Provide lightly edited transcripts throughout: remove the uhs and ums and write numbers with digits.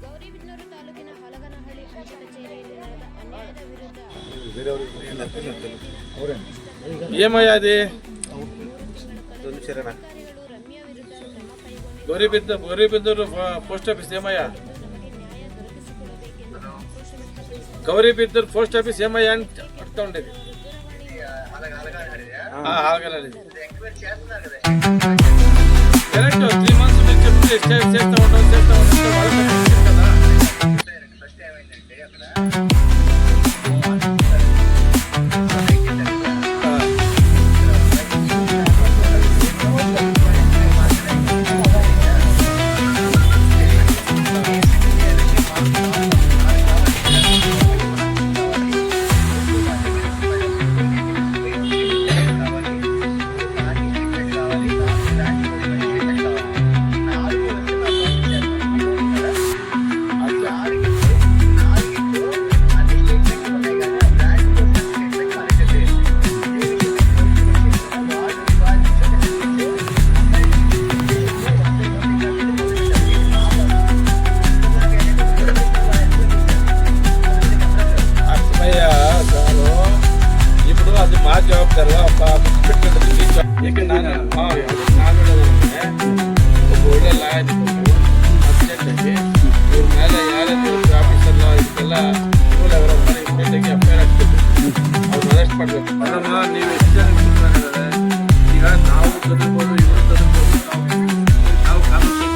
ಗೌರಿಬಿದನೂರು ತಾಲೂಕಿನ ಹಲಗನಹಳ್ಳಿ ಅಂಚೆ ಕಚೇರಿಯಲ್ಲಿ ನಡೆದ ಅನ್ಯಾಯದ ವಿರುದ್ಧ ఏమయ్యా అది ಅಧಿಕಾರಿಗಳು ರಮ್ಯಾ ವಿರುದ್ಧ ಕ್ರಮ ಕೈಗೊಂಡು ಗೌರಿಬಿದನೂರು ಪೋಸ್ಟ್ ಆಫೀಸ್ ಏಮಯ್ಯ ನಮಗೆ ನ್ಯಾಯ ದೊರಕಿಸಿಕೊಡಬೇಕೆಂದು ಆಕ್ರೋಶ ವ್ಯಕ್ತಪಡಿಸಿದರು. ಗೌರಿಬಿದನೂರು ಪೋಸ್ಟ್ ಆಫೀಸ್ ಏಮಯ್ಯ ಅಂತ ಅಡ್ತಾ ఉండేది కరెక్ట్ 3 months నుంచి చెప్తే చేస్తా ఉంటాం వాళ్ళకి కదా. ఇప్పుడు అది మా జవాబుదారు ಯಾಕೆ ನಾನು ಒಳ್ಳೆ ಲಾಯರ್ ಅರ್ಜೆಂಟಾಗಿ ಇವ್ರ ಮೇಲೆ ಯಾರ್ಯಾರು ಆಫೀಸಲ್ಲ ಇದಕ್ಕೆಲ್ಲ ಸ್ಕೂಲ್ ಅವರ ಮನೆ ಇಮಿಡಿಯೇಟಾಗಿ ಅಫೇರ್ ಆಗ್ತಿದ್ರು ಅವ್ರನ್ನ ಅರೆಸ್ಟ್ ಮಾಡಬೇಕು. ಅದನ್ನು ನೀವು ಎಷ್ಟು ಜನ ಕೂತ್ಕೊಂಡಿದ್ದಾರೆ ಈಗ ನಾವು ತದರ್ಬೋದು ಇವರು ತದರ್ಬೋದು ನಾವು ಕಾನೂನು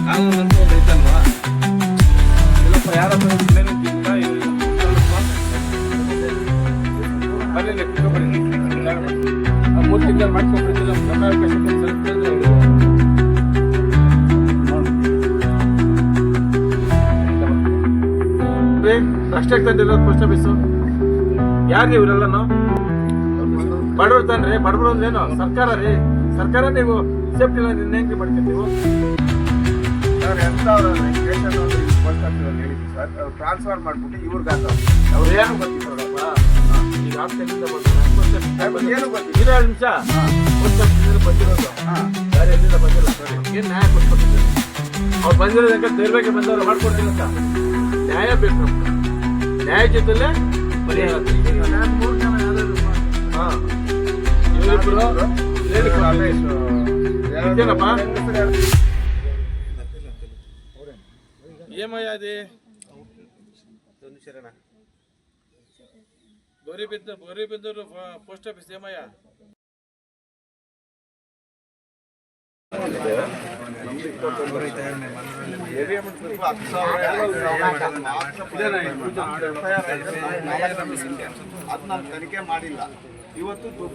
ಕಾನೂನು ಅಂತ ಒಂದು ಐತಲ್ವಾ ಇಲ್ಲಪ್ಪ ಯಾರಪ್ಪ ಮೇಲೆ ಮೂರು ತಿಂಗಳು ಮಾಡ್ಕೊಂಡಿದ್ದಿಲ್ಲ ಸಮಯಾವಕಾಶ ಅಷ್ಟೇ ತಂದಿರೋದು ಪೋಸ್ಟ್ ಆಫೀಸು. ಯಾರು ನೀವು ಇವರೆಲ್ಲನು ಬಡವ್ರು ತಾನ್ರಿ? ಬಡವರು ಅಂದ್ರೇನು ಸರ್ಕಾರ ರೀ, ಸರ್ಕಾರ ನೀವು ಸೇಫ್ಟಿ ಲೈನ್ ಹೆಂಗೆ ಮಾಡ್ತೀವಿ ನೀವು? ಸರ್ ಎಂತ ಪೋಸ್ಟ್ ಆಫೀಸಲ್ಲಿ ಹೇಳಿದ್ವಿ ಸರ್, ಅವ್ರು ಟ್ರಾನ್ಸ್ಫರ್ ಮಾಡಿಬಿಟ್ಟು ಇವ್ರಿಗೆ ಅವ್ರು ಏನು ಗೊತ್ತಿರೋದಪ್ಪ ಈಗ ಆಪ್ಷನಿಂದ ಏನು ಗೊತ್ತಿಲ್ಲ. 2 ನಿಮಿಷ ಪೋಸ್ಟ್ ಆಫೀಸಿಂದ ಬಂದಿರೋದು ಯಾರು ಎಲ್ಲಿಂದ ಬಂದಿಲ್ಲ ಸರ್, ಏನು ನ್ಯಾಯ ಕೊಟ್ಕೊಟ್ಟಿದ್ದಾರೆ. ಅವ್ರು ಬಂದಿರೋದಕ್ಕೆ ಧೈರ್ಯವಾಗಿ ಬಂದವ್ರು ಮಾಡ್ಕೊಡ್ತೀನಿ ಅಂತ ನ್ಯಾಯ ಬೇಕು ನಮ್ಗೆ. ನ್ಯಾಯ ಜೊತೆಲೇ ಪರಿಹಾರ. 3 ಜನ ಹಾಂ ಇವರಿಬ್ಬರು ಏನಪ್ಪ ఏమయ్యా అది గౌరీబిదనూరు పోస్ట్ ఆఫీస్ ఏమయ్యా? ಅದು ನಾನು ತನಿಖೆ ಮಾಡಿಲ್ಲ ಇವತ್ತು.